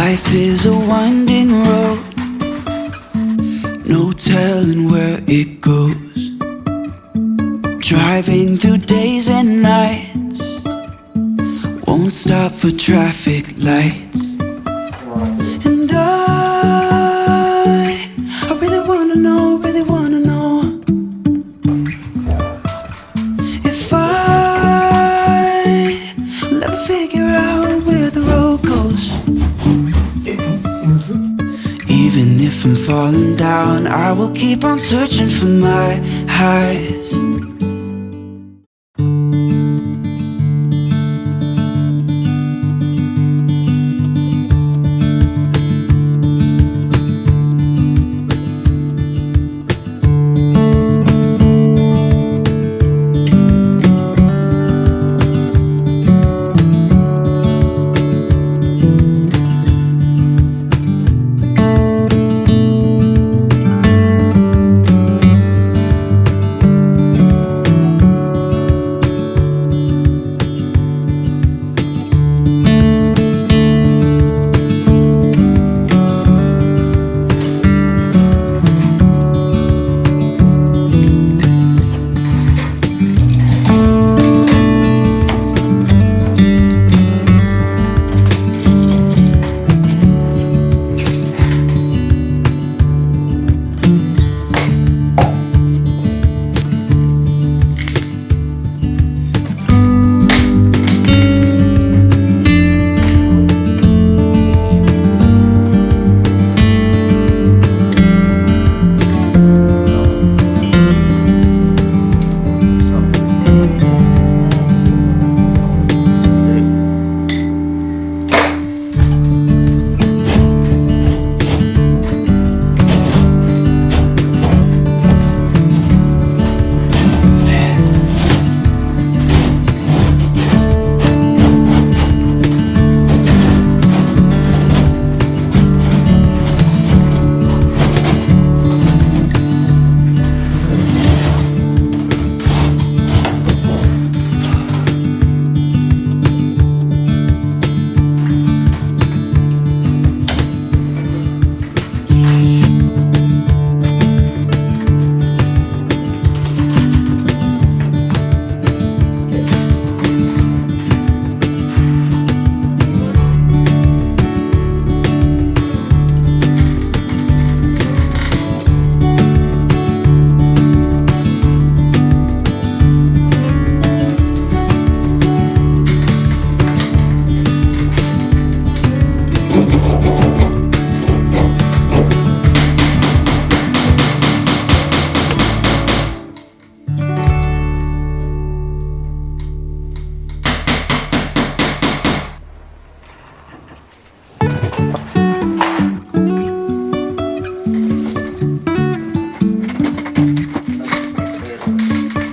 Life is a winding road, no telling where it goes. Driving through days and nights, won't stop for traffic lights. And I really wanna know, if I'll ever figure out where the road goes. Even if I'm falling down, I will keep on searching for my highs.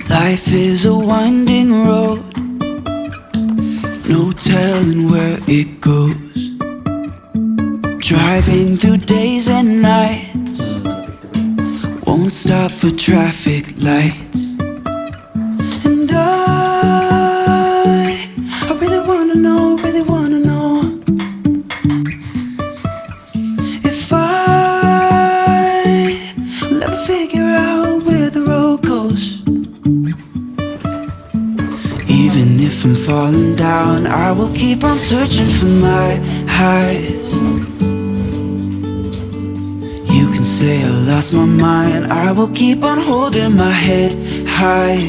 Life is a winding road, no telling where it goes. Driving through days and nights, won't stop for traffic lights. And I really wanna know, if I'll ever figure out where the road goes. Even if I'm falling down, I will keep on searching for my highs. You can say I lost my mind, I will keep on holding my head high.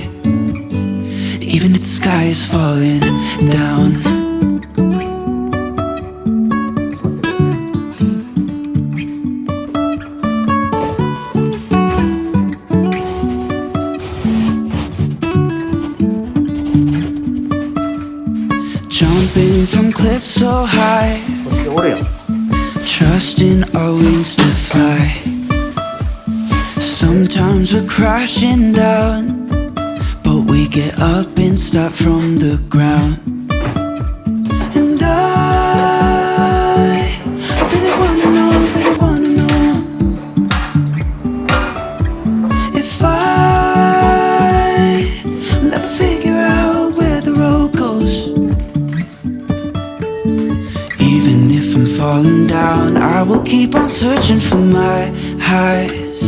Even if the sky is falling down. Jumping from cliffs so high, trusting our wings to fly. Sometimes we're crashing down, but we get up and start from the ground. And I really wanna know, if I'll ever figure out where the road goes. Even if I'm falling down, keep on searching for my highs.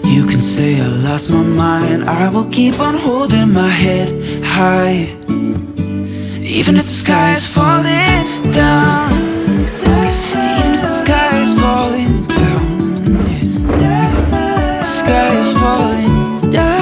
You can say I lost my mind, I will keep on holding my head high. Even if the sky is falling down, even if the sky is falling down, the sky is falling down.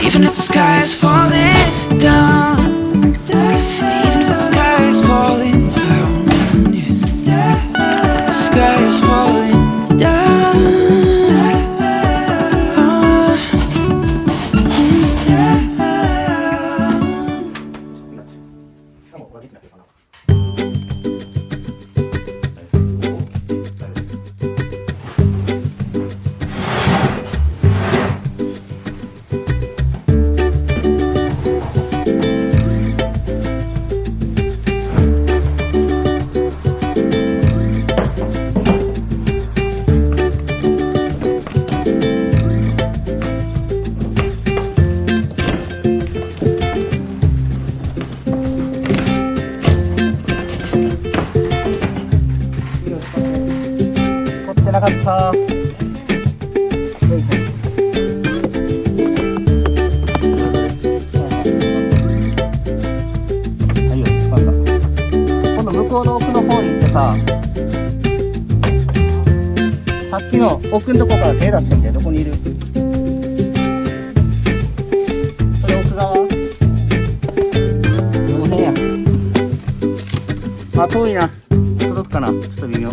Even if the sky is falling down, even if the sky is falling down, the sky is falling down.なかった。はいよ、しまった。今度向こうの奥の方に行ってさ、さっきの奥のとこから手出してみて。どこにいる？それ奥側？どの辺や？あ、遠いな。届くかな？ちょっと微妙。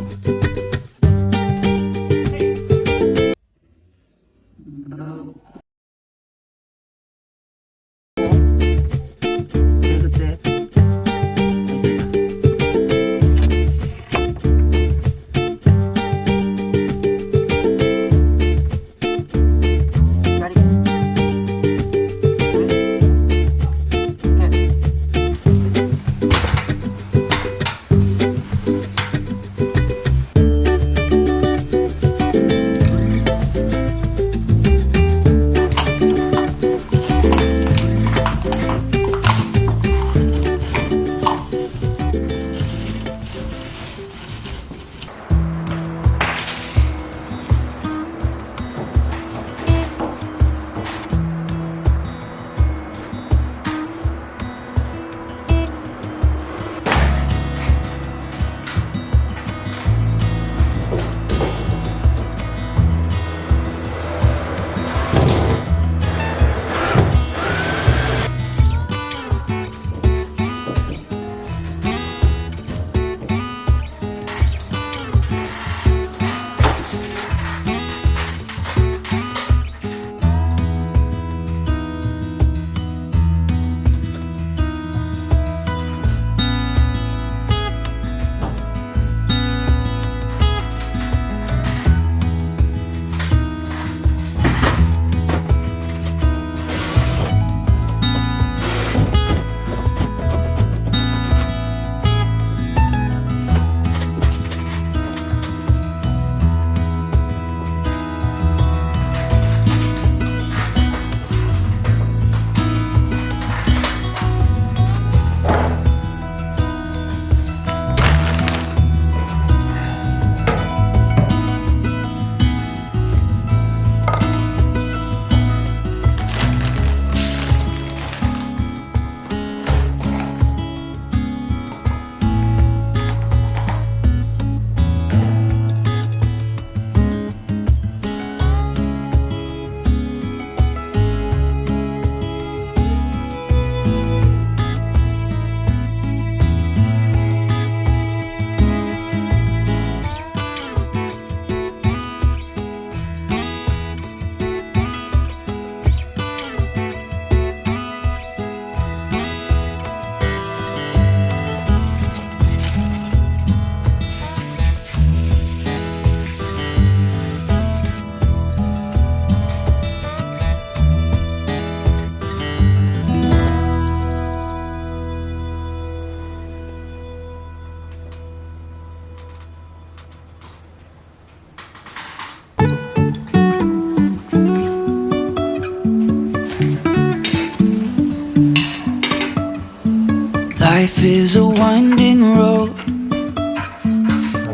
Life is a winding road,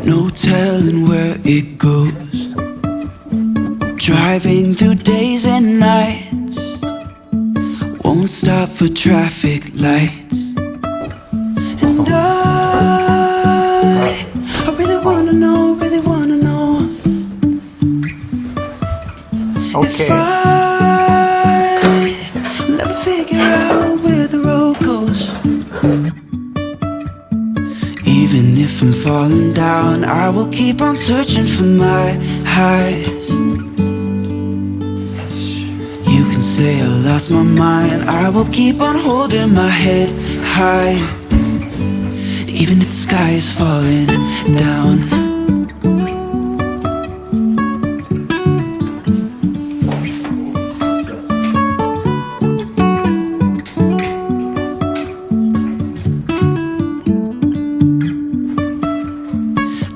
no telling where it goes. Driving through days and nights, won't stop for traffic lights. And I really wanna know, really wanna know if Okay. I'll ever figure out where the road goes. Even if I'm falling down, I will keep on searching for my highs. You can say I lost my mind, I will keep on holding my head high. Even if the sky is falling down.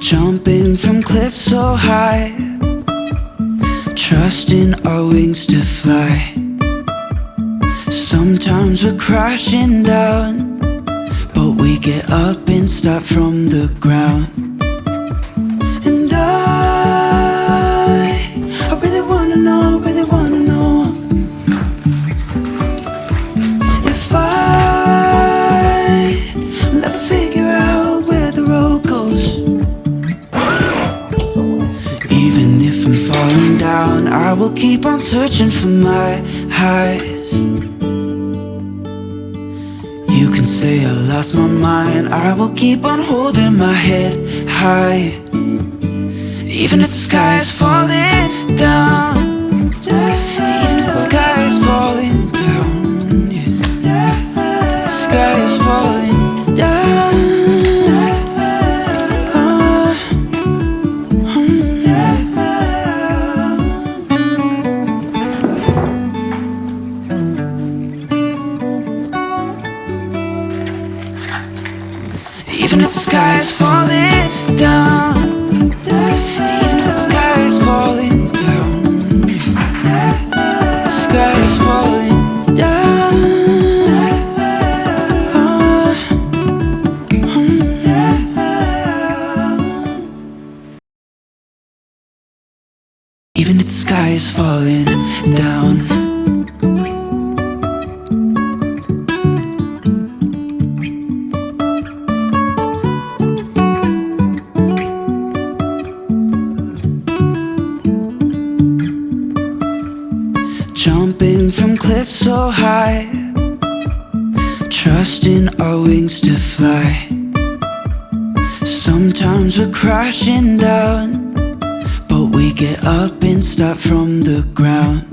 Jumping from cliffs so high, trusting our wings to fly. Sometimes we're crashing down, but we get up and start from the ground. And I really wanna know, really wanna know if I'll ever figure out where the road goes. Even if I'm falling down, I will keep on searching for my highs. You can say I lost my mind, I will keep on holding my head high. Even if the sky is falling down, even if the sky is falling down, yeah. The sky is falling down. Even if the sky is falling down, even if the sky is falling down, the sky is falling down. Even if the sky is falling down. Jumping from cliffs so high, trusting our wings to fly. Sometimes we're crashing down, but we get up and start from the ground.